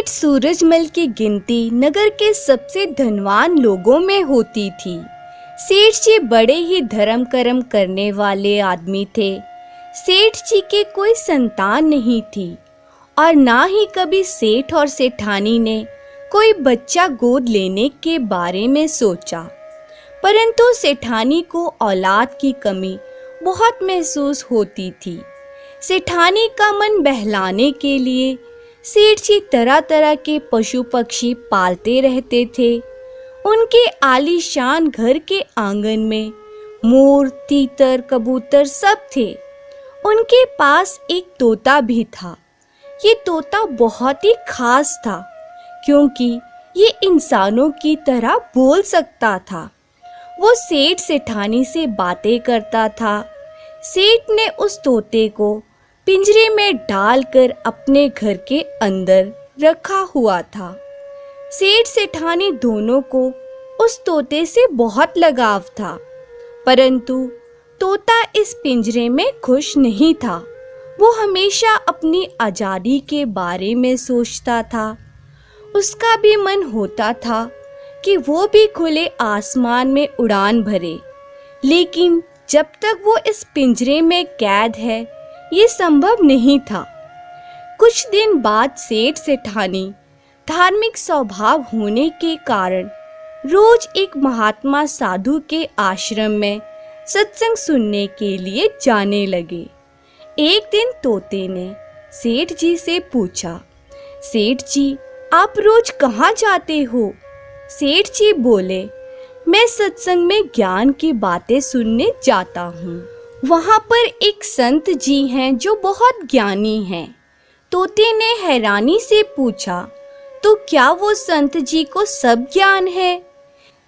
सेठ सूरजमल की गिनती नगर के सबसे धनवान लोगों में होती थी। सेठ जी बड़े ही धर्म कर्म करने वाले आदमी थे। सेठ जी के कोई संतान नहीं थी और ना ही कभी सेठ और सेठानी ने कोई बच्चा गोद लेने के बारे में सोचा। परंतु सेठानी को औलाद की कमी बहुत महसूस होती थी। सेठानी का मन बहलाने के लिए सेठ जी तरह तरह के पशु पक्षी पालते रहते थे। उनके आलीशान घर के आंगन में मोर, तीतर, कबूतर सब थे। उनके पास एक तोता भी था। ये तोता बहुत ही खास था क्योंकि ये इंसानों की तरह बोल सकता था। वो सेठ सेठानी से बातें करता था। सेठ ने उस तोते को पिंजरे में डालकर अपने घर के अंदर रखा हुआ था। सेठ सेठानी दोनों को उस तोते से बहुत लगाव था, परंतु तोता इस पिंजरे में खुश नहीं था। वो हमेशा अपनी आज़ादी के बारे में सोचता था। उसका भी मन होता था कि वो भी खुले आसमान में उड़ान भरे, लेकिन जब तक वो इस पिंजरे में कैद है ये संभव नहीं था। कुछ दिन बाद सेठ सेठानी धार्मिक स्वभाव होने के कारण रोज एक महात्मा साधु के आश्रम में सत्संग सुनने के लिए जाने लगे। एक दिन तोते ने सेठ जी से पूछा, सेठ जी आप रोज कहाँ जाते हो? सेठ जी बोले, मैं सत्संग में ज्ञान की बातें सुनने जाता हूँ। वहाँ पर एक संत जी हैं जो बहुत ज्ञानी हैं। तोते ने हैरानी से पूछा, तो क्या वो संत जी को सब ज्ञान है?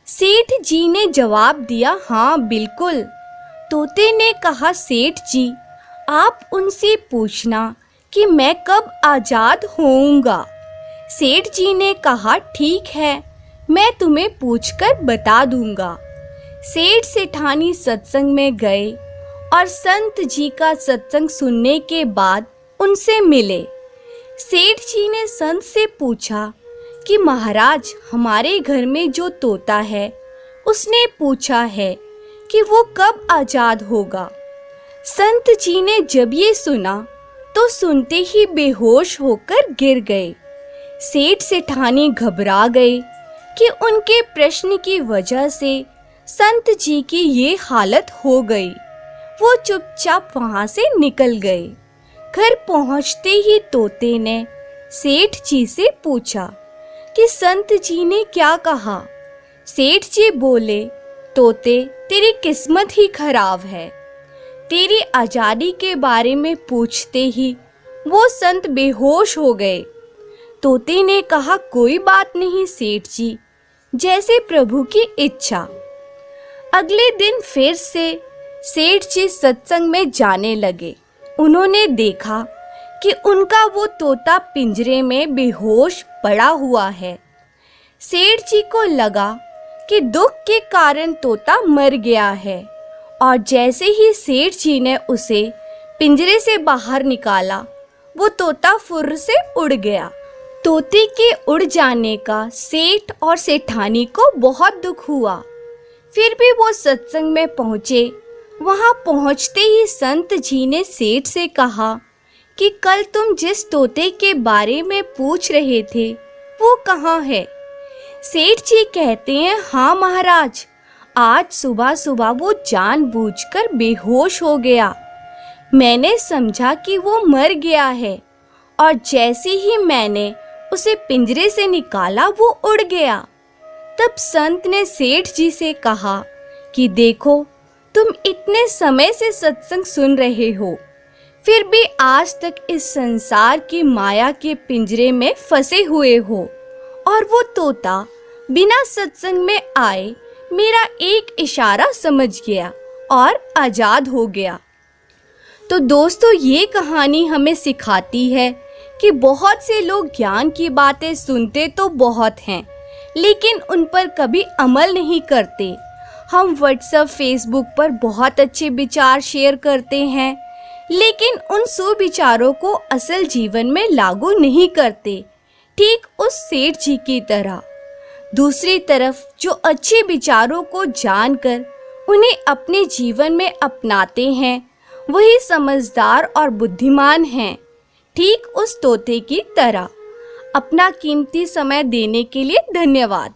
सेठ जी ने जवाब दिया, हाँ बिल्कुल। तोते ने कहा, सेठ जी आप उनसे पूछना कि मैं कब आज़ाद होऊंगा। सेठ जी ने कहा, ठीक है, मैं तुम्हें पूछकर बता दूंगा। सेठ सेठानी सत्संग में गए और संत जी का सत्संग सुनने के बाद उनसे मिले। सेठ जी ने संत से पूछा कि महाराज, हमारे घर में जो तोता है उसने पूछा है कि वो कब आज़ाद होगा। संत जी ने जब ये सुना तो सुनते ही बेहोश होकर गिर गए। सेठ सेठानी घबरा गए कि उनके प्रश्न की वजह से संत जी की ये हालत हो गई। वो चुपचाप वहां से निकल गए। घर पहुंचते ही तोते ने सेठ जी से पूछा कि संत जी ने क्या कहा। सेठ जी बोले, तोते तेरी किस्मत ही खराब है। तेरी आज़ादी के बारे में पूछते ही वो संत बेहोश हो गए। तोते ने कहा, कोई बात नहीं सेठ जी, जैसे प्रभु की इच्छा। अगले दिन फिर से सेठ जी सत्संग में जाने लगे। उन्होंने देखा कि उनका वो तोता पिंजरे में बेहोश पड़ा हुआ है। सेठ जी को लगा कि दुख के कारण तोता मर गया है और जैसे ही सेठ जी ने उसे पिंजरे से बाहर निकाला वो तोता फुर्र से उड़ गया। तोते के उड़ जाने का सेठ और सेठानी को बहुत दुख हुआ। फिर भी वो सत्संग में पहुँचे। वहाँ पहुँचते ही संत जी ने सेठ से कहा कि कल तुम जिस तोते के बारे में पूछ रहे थे वो कहाँ है? सेठ जी कहते हैं, हाँ महाराज, आज सुबह सुबह वो जानबूझकर बेहोश हो गया। मैंने समझा कि वो मर गया है और जैसे ही मैंने उसे पिंजरे से निकाला वो उड़ गया। तब संत ने सेठ जी से कहा कि देखो, तुम इतने समय से सत्संग सुन रहे हो, फिर भी आज तक इस संसार की माया के पिंजरे में फंसे हुए हो और वो तोता बिना सत्संग में आए मेरा एक इशारा समझ गया और आज़ाद हो गया। तो दोस्तों, ये कहानी हमें सिखाती है कि बहुत से लोग ज्ञान की बातें सुनते तो बहुत हैं, लेकिन उन पर कभी अमल नहीं करते। हम व्हाट्सएप, फेसबुक पर बहुत अच्छे विचार शेयर करते हैं, लेकिन उन सुविचारों को असल जीवन में लागू नहीं करते। ठीक उस सेठ जी की तरह। दूसरी तरफ जो अच्छे विचारों को जानकर उन्हें अपने जीवन में अपनाते हैं, वही समझदार और बुद्धिमान हैं, ठीक उस तोते की तरह। अपना कीमती समय देने के लिए धन्यवाद।